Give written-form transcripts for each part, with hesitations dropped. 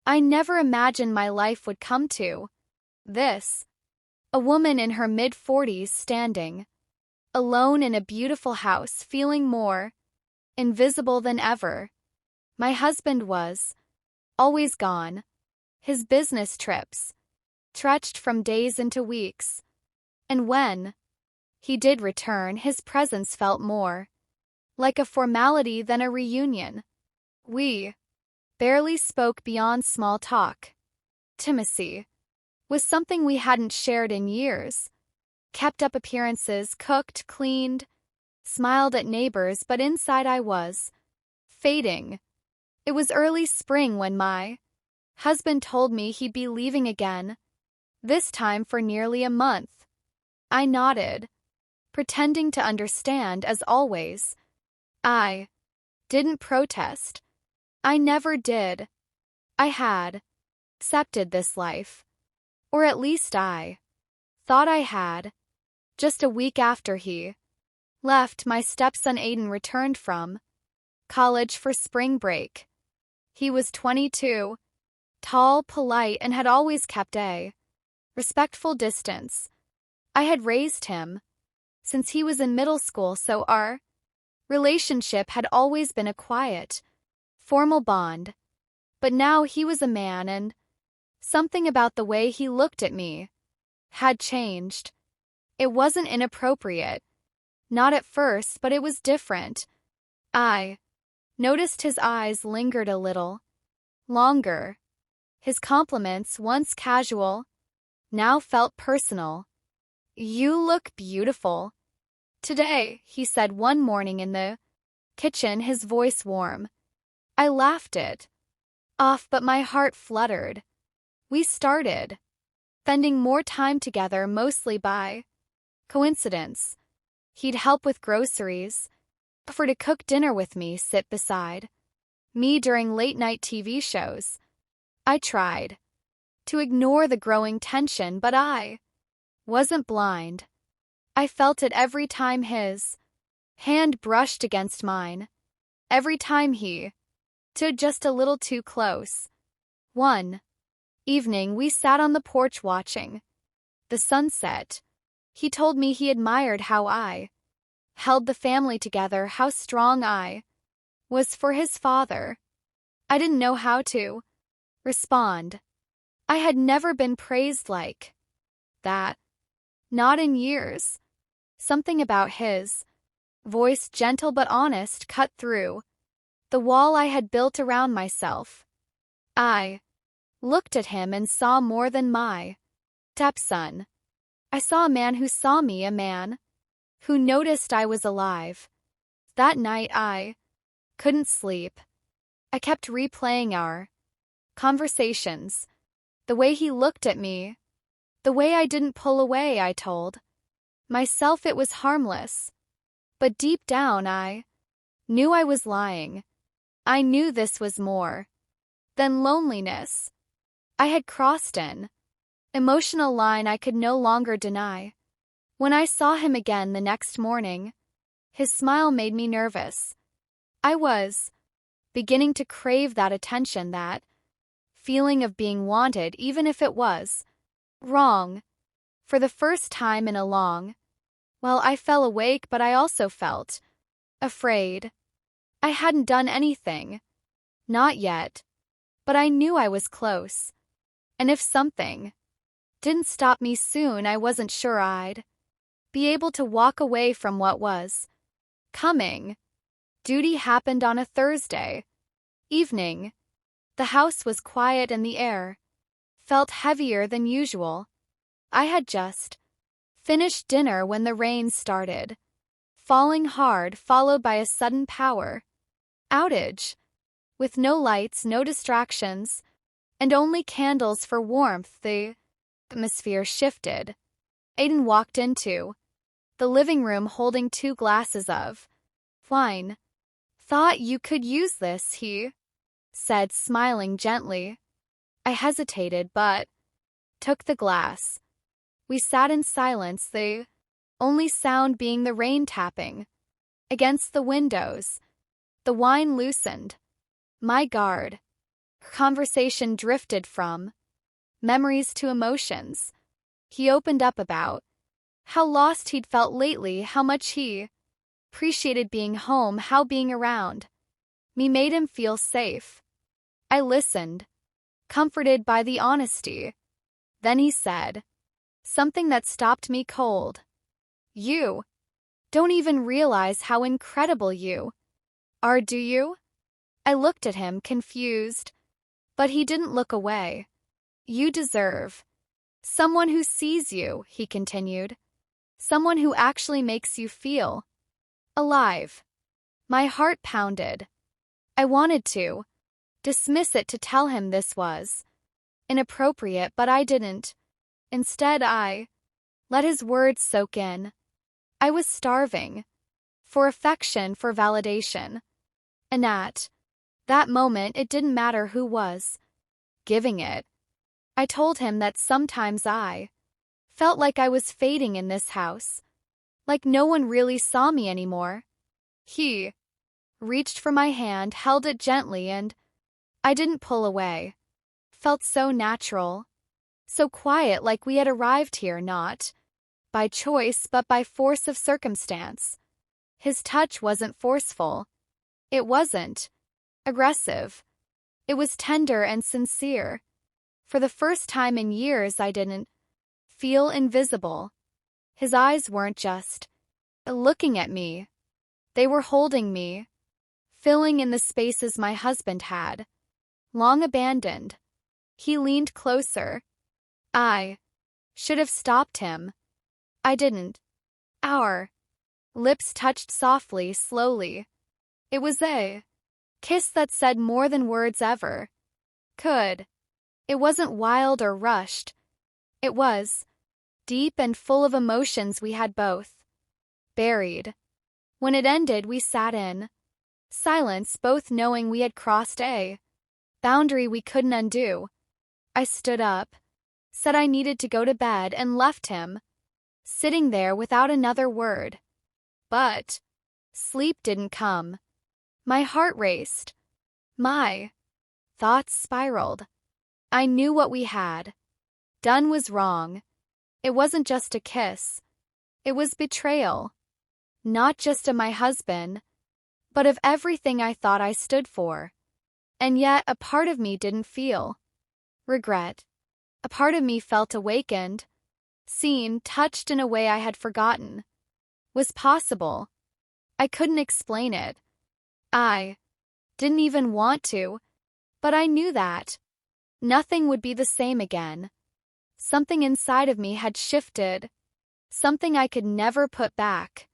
I never imagined my life would come to this. A woman in her mid-40s standing alone in a beautiful house, feeling more invisible than ever. My husband was always gone. His business trips stretched from days into weeks. And when he did return, his presence felt more like a formality than a reunion. We barely spoke beyond small talk. Intimacy was something we hadn't shared in years. Kept up appearances, cooked, cleaned, smiled at neighbors, but inside I was fading. It was early spring when my husband told me he'd be leaving again, this time for nearly a month. I nodded, pretending to understand as always. I didn't protest. I never did. I had accepted this life. Or at least I thought I had. Just a week after he left, my stepson Aiden returned from college for spring break. He was 22, tall, polite, and had always kept a respectful distance. I had raised him since he was in middle school, so our relationship had always been a quiet, formal bond. But now he was a man, and something about the way he looked at me had changed. It wasn't inappropriate. Not at first, but it was different. I noticed his eyes lingered a little longer. His compliments, once casual, now felt personal. "You look beautiful today," he said one morning in the kitchen, his voice warm. I laughed it off, but my heart fluttered. We started spending more time together, mostly by coincidence. He'd help with groceries, offer to cook dinner with me, sit beside me during late-night TV shows. I tried to ignore the growing tension, but I wasn't blind. I felt it every time his hand brushed against mine, every time he stood just a little too close. One evening, we sat on the porch watching the sunset. He told me he admired how I held the family together, how strong I was for his father. I didn't know how to respond. I had never been praised like that. Not in years. Something about his voice, gentle but honest, cut through the wall I had built around myself. I looked at him and saw more than my stepson. I saw a man who saw me, a man who noticed I was alive. That night I couldn't sleep. I kept replaying our conversations, the way he looked at me, the way I didn't pull away. I told myself it was harmless, but deep down I knew I was lying. I knew this was more than loneliness. I had crossed an emotional line I could no longer deny. When I saw him again the next morning, his smile made me nervous. I was beginning to crave that attention, that feeling of being wanted, even if it was wrong. For the first time in a long while, I fell awake, but I also felt afraid. I hadn't done anything. Not yet. But I knew I was close. And if something didn't stop me soon, I wasn't sure I'd be able to walk away from what was coming. Duty happened on a Thursday evening. The house was quiet and the air felt heavier than usual. I had just finished dinner when the rain started falling hard, followed by a sudden power outage. With no lights, no distractions, and only candles for warmth, the atmosphere shifted. Aiden walked into the living room holding 2 glasses of wine. "Thought you could use this," he said, smiling gently. I hesitated, but took the glass. We sat in silence, the only sound being the rain tapping against the windows. The wine loosened my guard. Conversation drifted from memories to emotions. He opened up about how lost he'd felt lately, how much he appreciated being home, how being around me made him feel safe. I listened, comforted by the honesty. Then he said something that stopped me cold. You don't even realize how incredible you are, do you? I looked at him, confused, but he didn't look away. You deserve someone who sees you, he continued. Someone who actually makes you feel alive. My heart pounded. I wanted to dismiss it, to tell him this was inappropriate, but I didn't. Instead, I let his words soak in. I was starving for affection, for validation. And at that moment, it didn't matter who was giving it. I told him that sometimes I felt like I was fading in this house, like no one really saw me anymore. He reached for my hand, held it gently, and I didn't pull away. Felt so natural, so quiet, like we had arrived here not by choice but by force of circumstance. His touch wasn't forceful. It wasn't aggressive. It was tender and sincere. For the first time in years, I didn't feel invisible. His eyes weren't just looking at me. They were holding me, filling in the spaces my husband had long abandoned. He leaned closer. I should have stopped him. I didn't. Our lips touched softly, slowly. It was a kiss that said more than words ever could. It wasn't wild or rushed. It was deep and full of emotions we had both buried. When it ended, we sat in silence, both knowing we had crossed a boundary we couldn't undo. I stood up, said I needed to go to bed, and left him sitting there without another word. But sleep didn't come. My heart raced. My thoughts spiraled. I knew what we had done was wrong. It wasn't just a kiss. It was betrayal. Not just of my husband, but of everything I thought I stood for. And yet a part of me didn't feel regret. A part of me felt awakened, seen, touched in a way I had forgotten was possible. I couldn't explain it. I didn't even want to, but I knew that nothing would be the same again. Something inside of me had shifted, something I could never put back.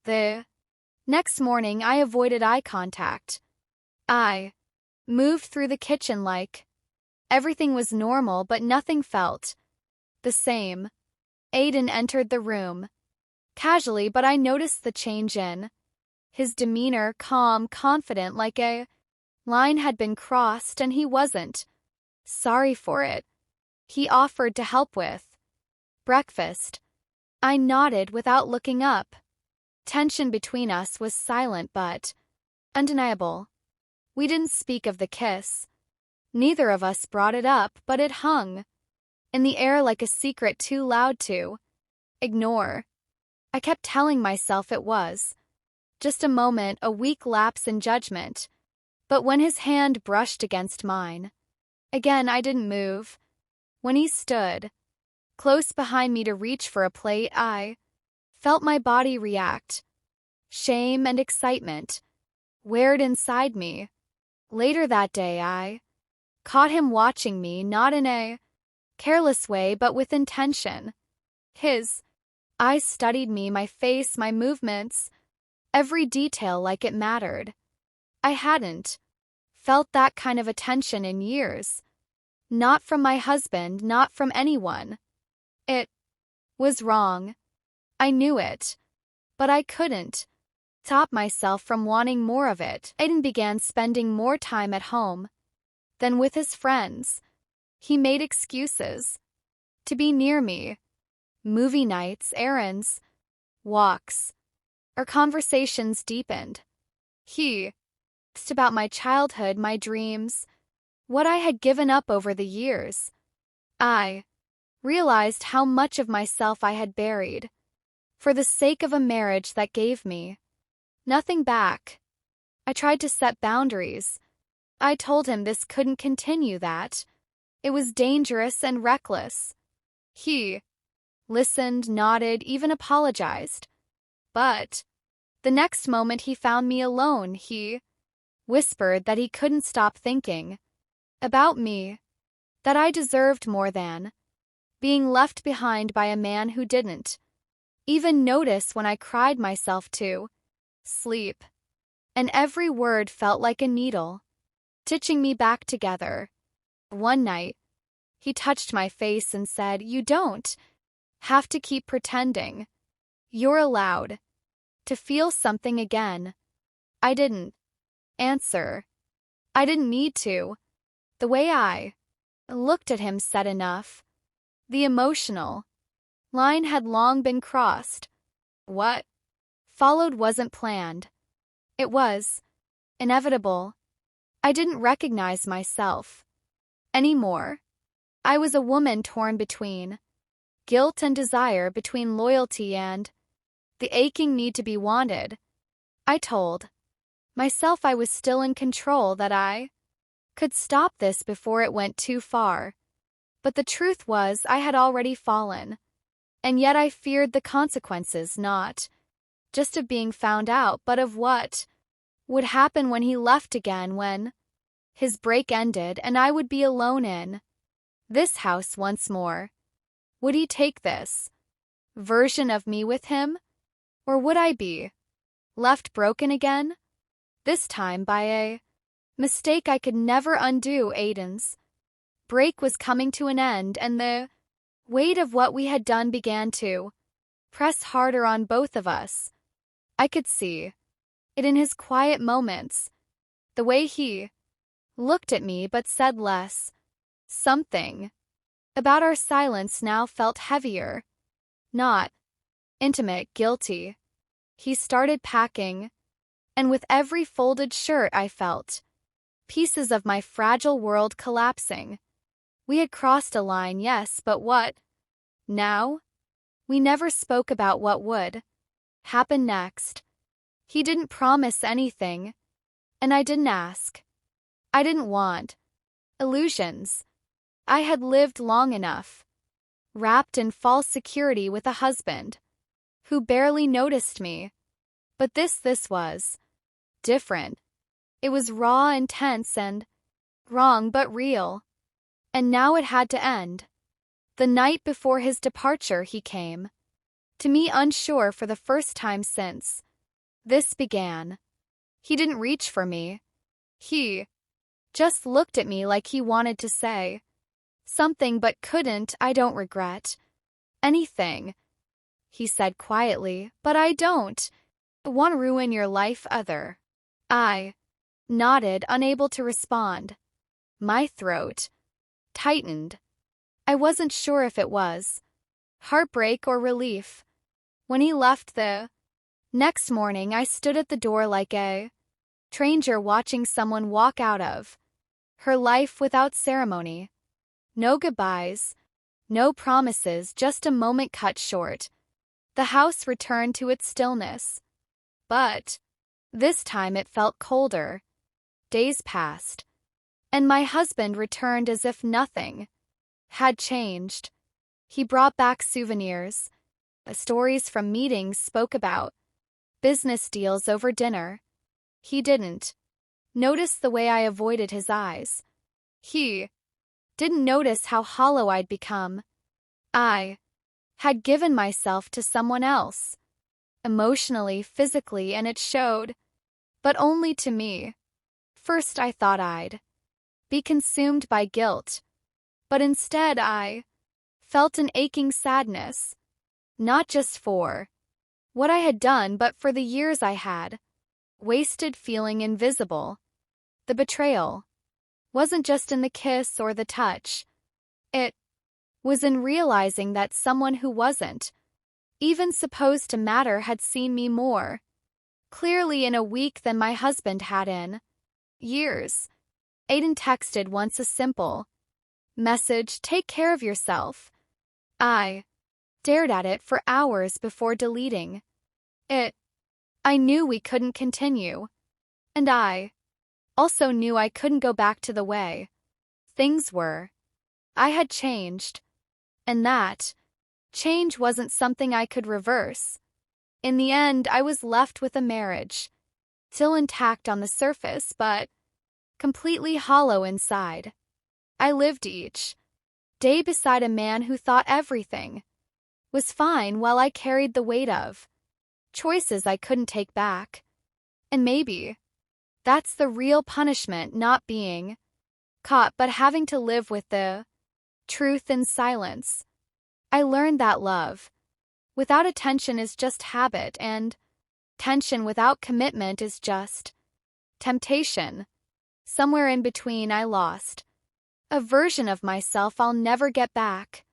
The next morning, I avoided eye contact. I moved through the kitchen like everything was normal, but nothing felt the same. Aiden entered the room casually, but I noticed the change in his demeanor, calm, confident, like a line had been crossed, and he wasn't sorry for it. He offered to help with breakfast. I nodded without looking up. Tension between us was silent but undeniable. We didn't speak of the kiss. Neither of us brought it up, but it hung in the air like a secret too loud to ignore. I kept telling myself it was just a moment, a weak lapse in judgment. But when his hand brushed against mine, again I didn't move. When he stood close behind me to reach for a plate, I felt my body react. Shame and excitement weared inside me. Later that day, I caught him watching me, not in a careless way, but with intention. His eyes studied me, my face, my movements, every detail like it mattered. I hadn't felt that kind of attention in years. Not from my husband, not from anyone. It was wrong. I knew it. But I couldn't stop myself from wanting more of it. Aiden began spending more time at home than with his friends. He made excuses to be near me. Movie nights, errands, walks. Our conversations deepened. He asked about my childhood, my dreams, what I had given up over the years. I realized how much of myself I had buried, for the sake of a marriage that gave me nothing back. I tried to set boundaries. I told him this couldn't continue, that it was dangerous and reckless. He listened, nodded, even apologized. But the next moment he found me alone. He whispered that he couldn't stop thinking about me, that I deserved more than being left behind by a man who didn't even notice when I cried myself to sleep. And every word felt like a needle, stitching me back together. One night, he touched my face and said, "You don't have to keep pretending. You're allowed to feel something again." I didn't answer. I didn't need to. The way I looked at him said enough. The emotional line had long been crossed. What followed wasn't planned. It was inevitable. I didn't recognize myself anymore. I was a woman torn between guilt and desire, between loyalty and the aching need to be wanted. I told myself I was still in control, that I could stop this before it went too far. But the truth was, I had already fallen. And yet I feared the consequences, not just of being found out, but of what would happen when he left again, when his break ended and I would be alone in this house once more. Would he take this version of me with him? Or would I be left broken again? This time by a mistake I could never undo. Aiden's break was coming to an end, and the weight of what we had done began to press harder on both of us. I could see it in his quiet moments, the way he looked at me but said less. Something about our silence now felt heavier, not intimate, guilty. He started packing, and with every folded shirt I felt pieces of my fragile world collapsing. We had crossed a line, yes, but what now? We never spoke about what would happen next. He didn't promise anything, and I didn't ask. I didn't want illusions. I had lived long enough, wrapped in false security with a husband who barely noticed me. But this was different. It was raw, intense, and wrong, but real. And now it had to end. The night before his departure, he came to me, unsure for the first time since this began. He didn't reach for me. He just looked at me like he wanted to say something but couldn't. "I don't regret anything," he said quietly, "but I don't want to ruin your life either." I nodded, unable to respond. My throat tightened. I wasn't sure if it was heartbreak or relief. When he left the next morning, I stood at the door like a stranger watching someone walk out of her life without ceremony. No goodbyes, no promises, just a moment cut short. The house returned to its stillness. But this time it felt colder. Days passed, and my husband returned as if nothing had changed. He brought back souvenirs. Stories from meetings spoke about business deals over dinner. He didn't notice the way I avoided his eyes. He didn't notice how hollow I'd become. I had given myself to someone else, emotionally, physically, and it showed. But only to me. First I thought I'd be consumed by guilt, but instead I felt an aching sadness, not just for what I had done, but for the years I had wasted feeling invisible. The betrayal wasn't just in the kiss or the touch. It was in realizing that someone who wasn't even supposed to matter had seen me more clearly in a week than my husband had in years. Aiden texted once a simple message, "Take care of yourself." I stared at it for hours before deleting it. I knew we couldn't continue, and I also knew I couldn't go back to the way things were. I had changed, and that change wasn't something I could reverse. In the end, I was left with a marriage, still intact on the surface, but completely hollow inside. I lived each day beside a man who thought everything was fine while I carried the weight of choices I couldn't take back. And maybe that's the real punishment, not being caught but having to live with the truth in silence. I learned that love without attention is just habit, and tension without commitment is just temptation. Somewhere in between, I lost a version of myself I'll never get back.